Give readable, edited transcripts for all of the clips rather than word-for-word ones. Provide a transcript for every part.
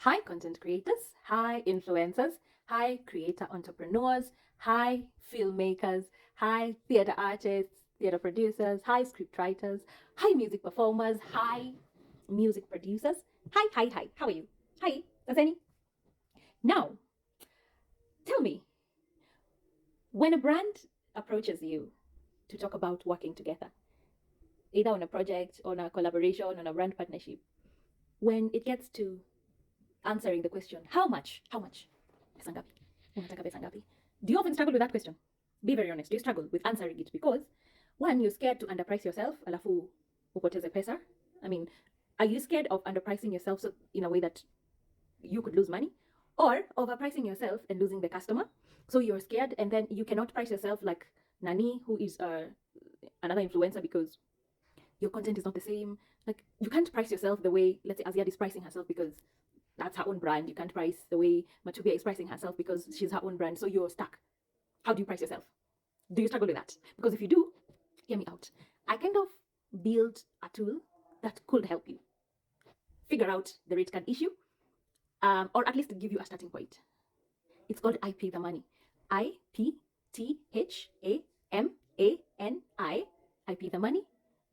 Hi, content creators. Hi, influencers. Hi, creator entrepreneurs. Hi, filmmakers. Hi, theater artists, theater producers. Hi, script writers. Hi, music performers. Hi, music producers. Hi. How are you? Hi, Azeni. Now, tell me, when a brand approaches you to talk about working together, either on a project, on a collaboration, on a brand partnership, when it gets to answering the question, how much? Pesa ngapi? Unataka pesa ngapi? Do you often struggle with that question? Be very honest. Do you struggle with answering it? Because one, you're scared to underprice yourself, alafu upoteze pesa. I mean, are you scared of underpricing yourself so in a way that you could lose money? Or overpricing yourself and losing the customer? So you're scared and then you cannot price yourself like Nani, who is another influencer, because your content is not the same. Like, you can't price yourself the way, let's say, Aziad is pricing herself because that's her own brand. You can't price the way Matubia is pricing herself because she's her own brand. So you're stuck. How do you price yourself? Do you struggle with that? Because if you do, hear me out. I kind of built a tool that could help you figure out the rate card issue, or at least give you a starting point. It's called IP the Money. IPTHAMANI. IP the Money.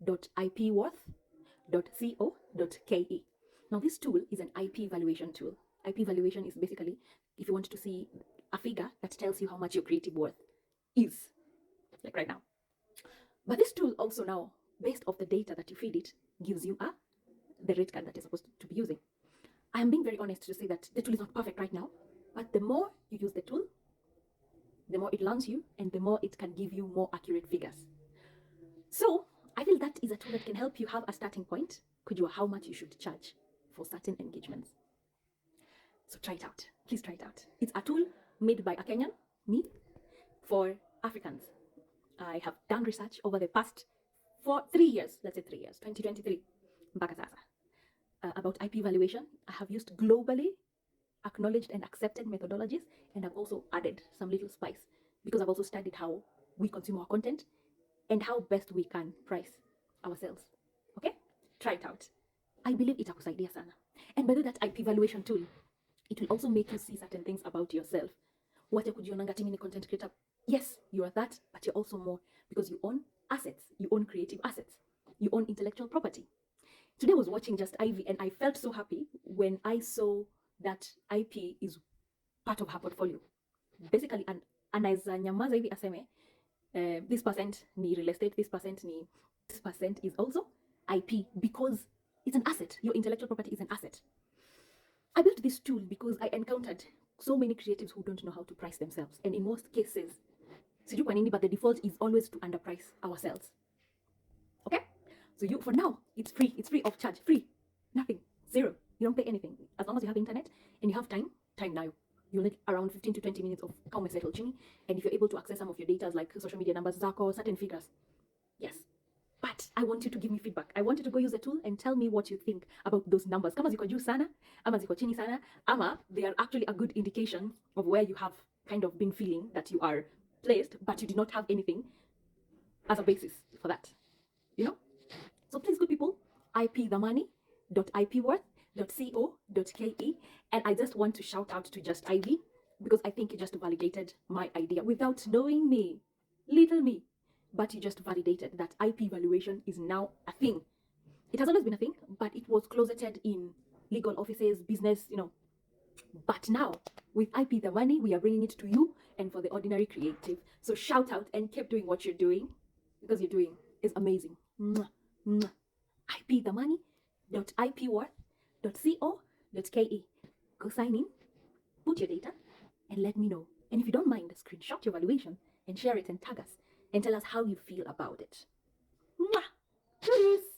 .ipworth.co.ke. Now, this tool is an IP valuation tool. IP valuation is basically if you want to see a figure that tells you how much your creative worth is, like right now. But this tool also now, based off the data that you feed it, gives you the rate card that you're supposed to be using. I am being very honest to say that the tool is not perfect right now, but the more you use the tool, the more it learns you, and the more it can give you more accurate figures. So I feel that is a tool that can help you have a starting point, kujua how much you should charge for certain engagements. So try it out. Please try it out. It's a tool made by a Kenyan, me, for Africans. I have done research over the past 3 years, let's say 3 years, 2023, mpaka sasa, about IP valuation. I have used globally acknowledged and accepted methodologies, and I've also added some little spice because I've also studied how we consume our content and how best we can price ourselves. Okay? Try it out. I believe itakusaidia sana. And by the way, that IP valuation tool, it will also make you see certain things about yourself. Wacha kujionanga ati mimi ni content creator. Yes, you are that, but you're also more because you own assets. You own creative assets. You own intellectual property. Today I was watching Just Ivy and I felt so happy when I saw that IP is part of her portfolio. Basically, anaweza nyamaza hivi aseme this percent ni real estate, this percent is also IP because it's an asset. Your intellectual property is an asset. I built this tool because I encountered so many creatives who don't know how to price themselves, and in most cases, sijui kwa nini, but the default is always to underprice ourselves. Okay? So you, for now, it's free of charge, free, nothing, zero. You don't pay anything. As long as you have internet and you have time now. You'll need around 15 to 20 minutes of kama umesettle chini, and if you're able to access some of your data like social media numbers zako, certain figures, yes. But I want you to give me feedback. I want you to go use the tool and tell me what you think about those numbers. Kama ziko juu sana, ama ziko chini sana, ama they are actually a good indication of where you have kind of been feeling that you are placed, but you did not have anything as a basis for that. You know? So please, good people, ipthemoney.ipworth.co.ke. And I just want to shout out to Just Ivy because I think you just validated my idea without knowing me, little me. But you just validated that IP valuation is now a thing. It has always been a thing, but it was closeted in legal offices, business, But now, with IP the Money, we are bringing it to you and for the ordinary creative. So shout out and keep doing what you're doing because you're doing is amazing. Mwah, mwah. ipthemoney.ipworth.co.ke. Go sign in, put your data, and let me know. And if you don't mind, screenshot your valuation and share it and tag us and tell us how you feel about it. Mwah! Cheers!